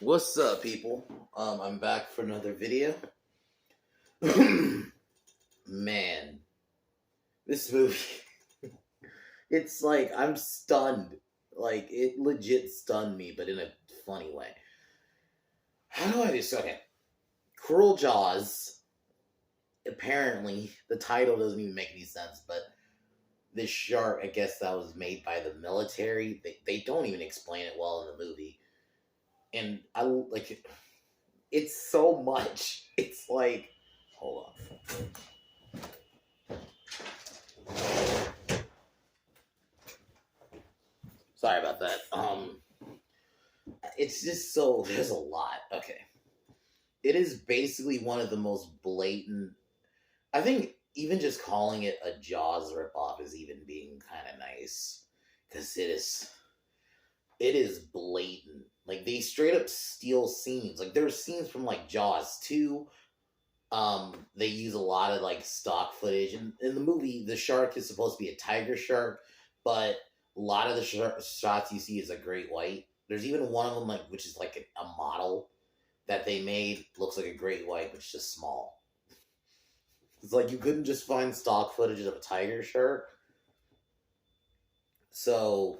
What's up, people? I'm back for another video. Man, this movie, it's like, I'm stunned. Like, it legit stunned me, but in a funny way. How do I do so? Okay. Cruel Jaws, apparently, the title doesn't even make any sense, but this shark, I guess that was made by the military. They don't even explain it well in the movie. And I, like, it's so much. It's like, hold on. Sorry about that. It's just so, there's a lot. Okay. It is basically one of the most blatant, I think even just calling it a Jaws ripoff is even being kind of nice. Because it is blatant. Like, they straight up steal scenes. Like, there's scenes from, like, Jaws 2. They use a lot of, like, stock footage. And in the movie, the shark is supposed to be a tiger shark, but a lot of the shots you see is a great white. There's even one of them, like, which is like a model that they made, looks like a great white, but it's just small. It's like you couldn't just find stock footage of a tiger shark. So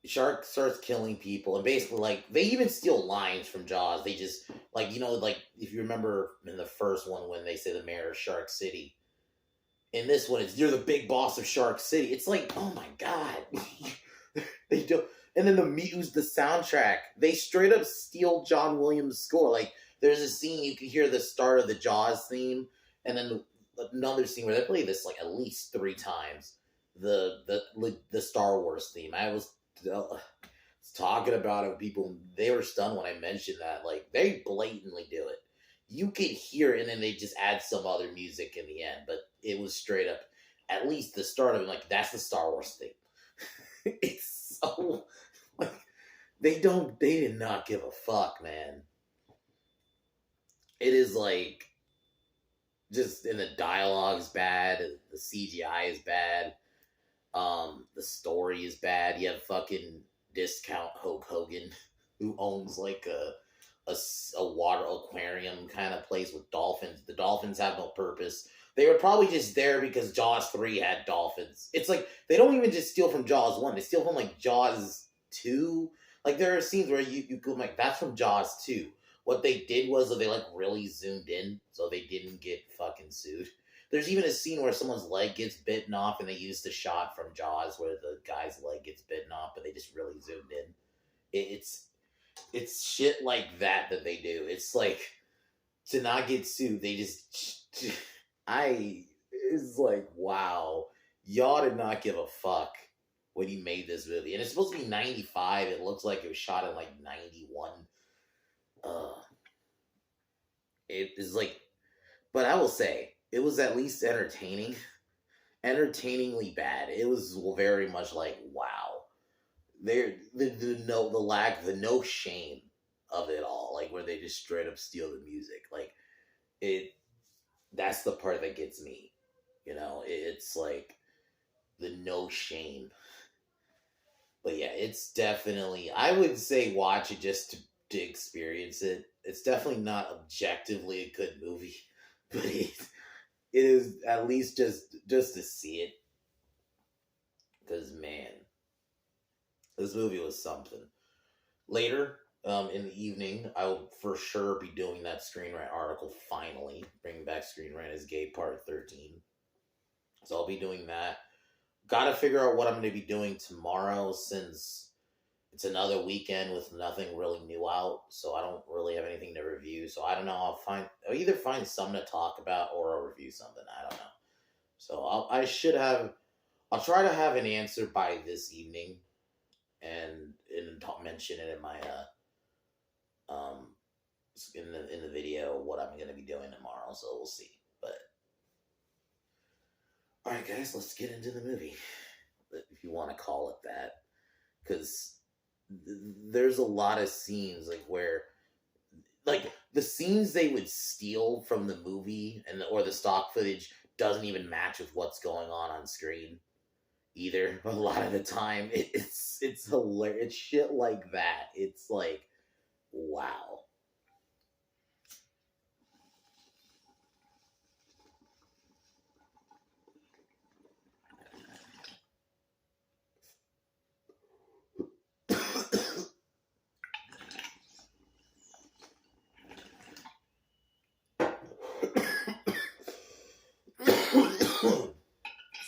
the shark starts killing people, and basically, like, they even steal lines from Jaws. They just, like, like, if you remember in the first one when they say the mayor of Shark City, in this one, it's, you're the big boss of Shark City. It's like, oh my god. They do. And then the soundtrack. They straight up steal John Williams' score. Like, there's a scene you can hear the start of the Jaws theme, and then another scene where they play this like at least 3 times. The Star Wars theme. I was talking about it. People, they were stunned when I mentioned that. Like, they blatantly do it. You could hear it, and then they just add some other music in the end. But it was straight up, at least the start of it, like, that's the Star Wars theme. It's so, like, they did not give a fuck, man. It is like, just, and the dialogue's bad, the CGI is bad, the story is bad. You have fucking discount Hulk Hogan, who owns like a water aquarium kind of place with dolphins. The dolphins have no purpose. They were probably just there because Jaws 3 had dolphins. It's like, they don't even just steal from Jaws 1. They steal from, like, Jaws 2. Like, there are scenes where you go, like, that's from Jaws 2. What they did was that they, like, really zoomed in so they didn't get fucking sued. There's even a scene where someone's leg gets bitten off, and they use the shot from Jaws where the guy's leg gets bitten off, but they just really zoomed in. It's shit like that they do. It's like, to not get sued, they just... it's like, wow, y'all did not give a fuck when you made this movie. And it's supposed to be 95. It looks like it was shot in, like, 91. It is like, but I will say, it was at least entertaining. Entertainingly bad. It was very much like, wow. The no shame of it all. Like, where they just straight up steal the music. Like, that's the part that gets me. It's like the no shame. But yeah, it's definitely, I would say watch it just to experience it. It's definitely not objectively a good movie, but it is at least just to see it. Because, man, this movie was something. Later, in the evening, I will for sure be doing that Screen Rant article finally. Bringing back Screen Rant is Gay Part 13. So I'll be doing that. Gotta figure out what I'm going to be doing tomorrow, since it's another weekend with nothing really new out. So I don't really have anything to review. So I don't know. I'll either find something to talk about, or I'll review something. I don't know. So I'll try to have an answer by this evening, and mention it in my in the video what I'm going to be doing tomorrow. So we'll see. But all right, guys, let's get into the movie, if you want to call it that, because there's a lot of scenes like where, like, the scenes they would steal from the movie or the stock footage doesn't even match with what's going on screen either. A lot of the time, it's hilarious. It's shit like that. It's like, Wow.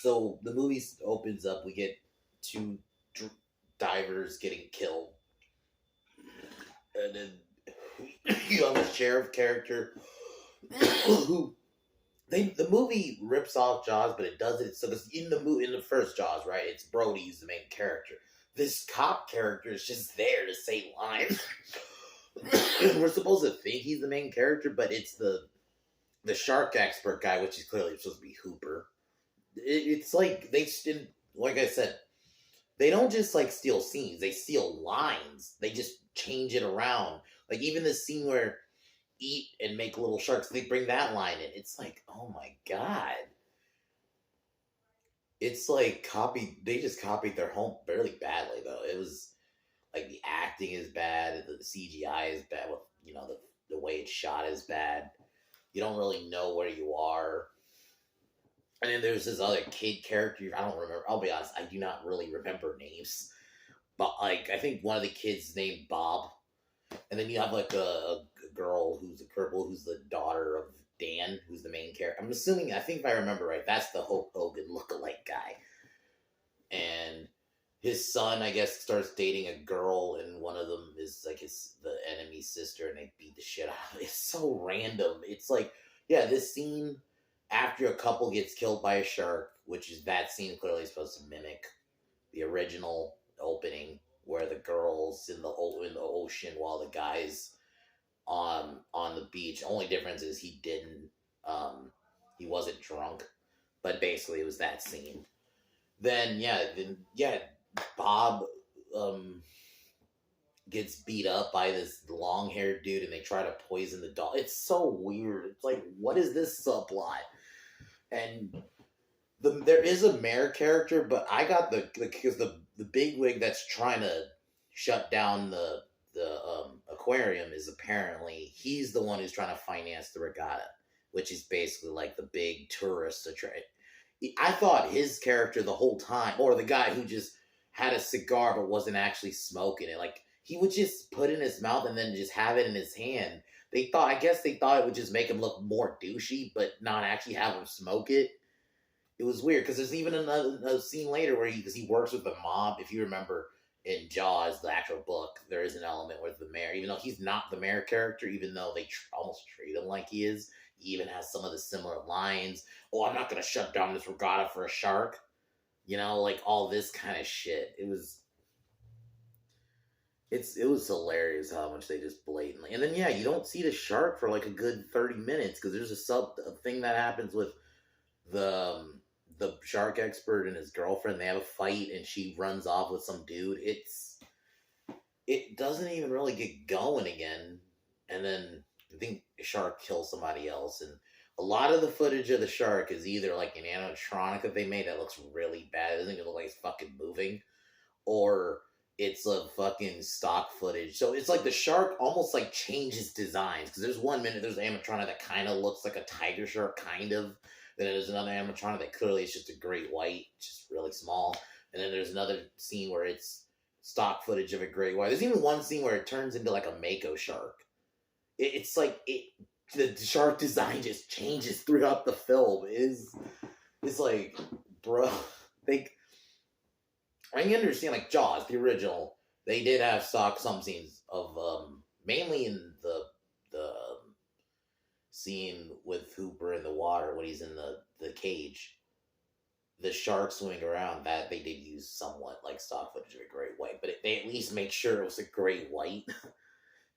So the movie opens up. We get two divers getting killed, and then you have a sheriff character who the movie rips off Jaws, but it does it so this in the movie in the first Jaws, right? It's Brody's the main character. This cop character is just there to say lines. We're supposed to think he's the main character, but it's the shark expert guy, which is clearly supposed to be Hooper. It's like like I said, they don't just like steal scenes; they steal lines. They just change it around. Like even the scene where eat and make little sharks, they bring that line in. It's like, oh my god, it's like copied. They just copied their home fairly badly though. It was like the acting is bad, the CGI is bad. With the way it's shot is bad. You don't really know where you are. And then there's this other kid character. I don't remember. I'll be honest. I do not really remember names. But like, I think one of the kids named Bob. And then you have like a girl who's a cripple, who's the daughter of Dan, who's the main character. I'm assuming. I think if I remember right, that's the Hulk Hogan lookalike guy. And his son, I guess, starts dating a girl, and one of them is like the enemy's sister, and they beat the shit out of it. It's so random. It's like, yeah, this scene after a couple gets killed by a shark, which is that scene clearly supposed to mimic the original opening where the girl's in the ocean while the guy's on the beach. Only difference is he wasn't drunk, but basically it was that scene. Then Bob um gets beat up by this long haired dude, and they try to poison the dog. It's so weird. It's like, what is this subplot? And there is a mayor character, but I got because the big wig that's trying to shut down the aquarium is apparently he's the one who's trying to finance the regatta, which is basically like the big tourist attraction. I thought his character the whole time, or the guy who just had a cigar but wasn't actually smoking it, like he would just put it in his mouth and then just have it in his hand. I guess they thought it would just make him look more douchey, but not actually have him smoke it. It was weird because there's even another scene later where because he works with the mob. If you remember in Jaws, the actual book, there is an element where the mayor, even though he's not the mayor character, even though they almost treat him like he is, he even has some of the similar lines. Oh, I'm not going to shut down this regatta for a shark. Like all this kind of shit. It was hilarious how much they just blatantly. And then yeah, you don't see the shark for like a good 30 minutes because there's a thing that happens with the the shark expert and his girlfriend. They have a fight and she runs off with some dude. It doesn't even really get going again. And then I think the shark kills somebody else, and a lot of the footage of the shark is either like an animatronic that they made that looks really bad. It doesn't even look like it's fucking moving, or it's a fucking stock footage. So it's like the shark almost like changes designs because there's 1 minute there's an animatronic that kind of looks like a tiger shark, kind of. Then there's another animatronic that clearly is just a great white, just really small. And then there's another scene where it's stock footage of a great white. There's even one scene where it turns into like a mako shark. It's like the shark design just changes throughout the film. It's like, bro, they I can understand like Jaws, the original. They did have some scenes of mainly in the scene with Hooper in the water when he's in the cage. The shark swimming around, that they did use somewhat like stock footage of a great white, but they at least made sure it was a great white.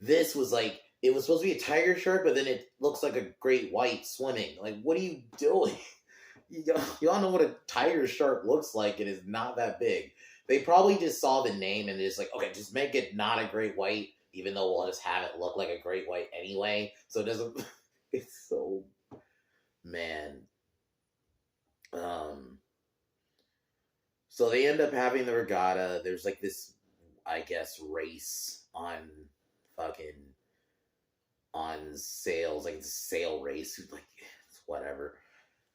This was like it was supposed to be a tiger shark, but then it looks like a great white swimming. Like, what are you doing? You all know what a tiger shark looks like. It is not that big. They probably just saw the name and just like, okay, just make it not a great white, even though we'll just have it look like a great white anyway. So it doesn't. It's so, man. So they end up having the regatta. There's like this, I guess, race on fucking the sails, like it's a sail race, like it's whatever.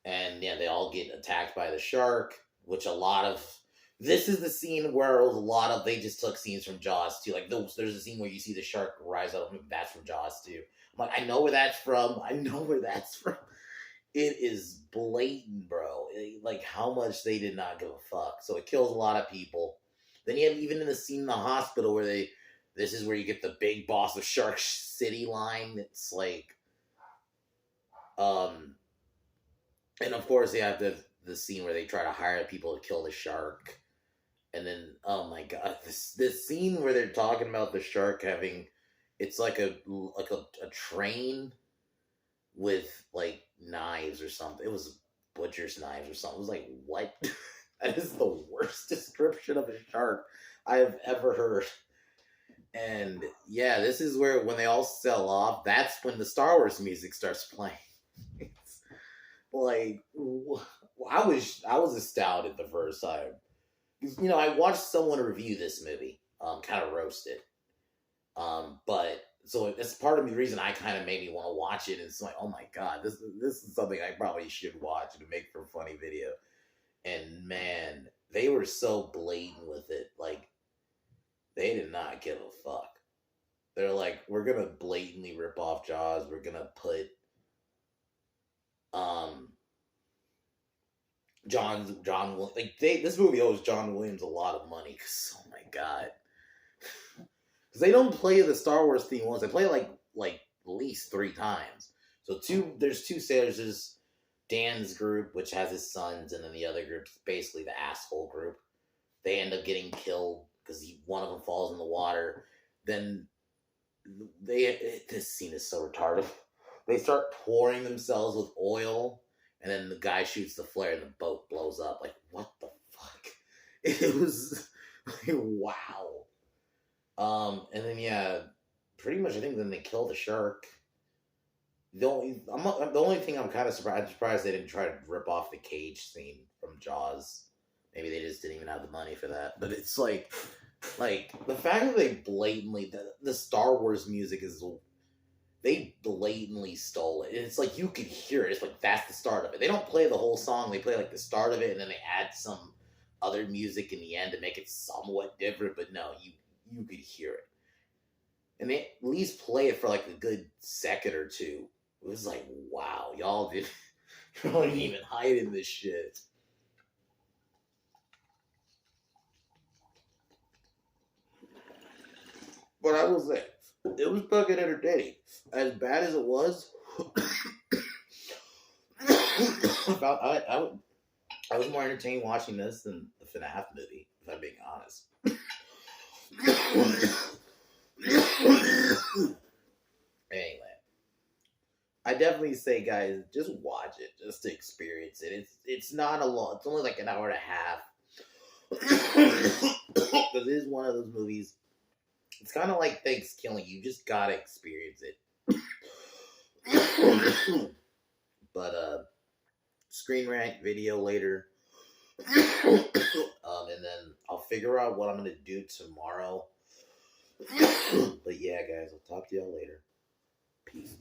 And yeah, they all get attacked by the shark, which a lot of this is the scene where a lot of they just took scenes from Jaws too. Like there's a scene where you see the shark rise up. That's from Jaws too. I'm like, I know where that's from. I know where that's from. It is blatant, bro. Like how much they did not give a fuck. So it kills a lot of people. Then you have even in the scene in the hospital where this is where you get the big boss of Shark City line. It's like, and of course they have the scene where they try to hire people to kill the shark. And then, oh my god, this scene where they're talking about the shark having, it's like a train with like knives or something. It was butcher's knives or something. It was like, what? That is the worst description of a shark I have ever heard. And yeah, this is where when they all sell off, that's when the Star Wars music starts playing. It's like, I was astounded the first time. You know, I watched someone review this movie, kind of roasted. But so it's part of the reason I kind of made me want to watch it. And it's like, oh my god, this is something I probably should watch to make for a funny video. And man, they were so blatant with it. Like, they did not give a fuck. They're like, we're gonna blatantly rip off Jaws. We're gonna put John like this movie owes John Williams a lot of money. Cause oh my god, because they don't play the Star Wars theme once. They play like at least 3 times. So there's 2 sailors. There's Dan's group, which has his sons, and then the other group's basically the asshole group. They end up getting killed because one of them falls in the water. Then this scene is so retarded. They start pouring themselves with oil, and then the guy shoots the flare, and the boat blows up. Like, what the fuck? It was like, wow. And then yeah, pretty much I think then they kill the shark. The only thing I'm kind of surprised they didn't try to rip off the cage scene from Jaws. Maybe they just didn't even have the money for that. But it's like the fact that they blatantly the Star Wars music is, they blatantly stole it. And it's like you could hear it. It's like that's the start of it. They don't play the whole song. They play like the start of it, and then they add some other music in the end to make it somewhat different. But no, you could hear it. And they at least play it for like a good second or two. It was like, wow, y'all didn't even hide in this shit. But I will say, it was fucking entertaining. As bad as it was, I was more entertained watching this than the FNAF movie, if I'm being honest. Anyway, I definitely say, guys, just watch it, just to experience it. It's not a long. It's only like an hour and a half. Because it is one of those movies. It's kind of like Thanksgiving. You just gotta experience it. But Screen Rant video later. And then I'll figure out what I'm gonna do tomorrow. But yeah, guys, I'll talk to y'all later. Peace.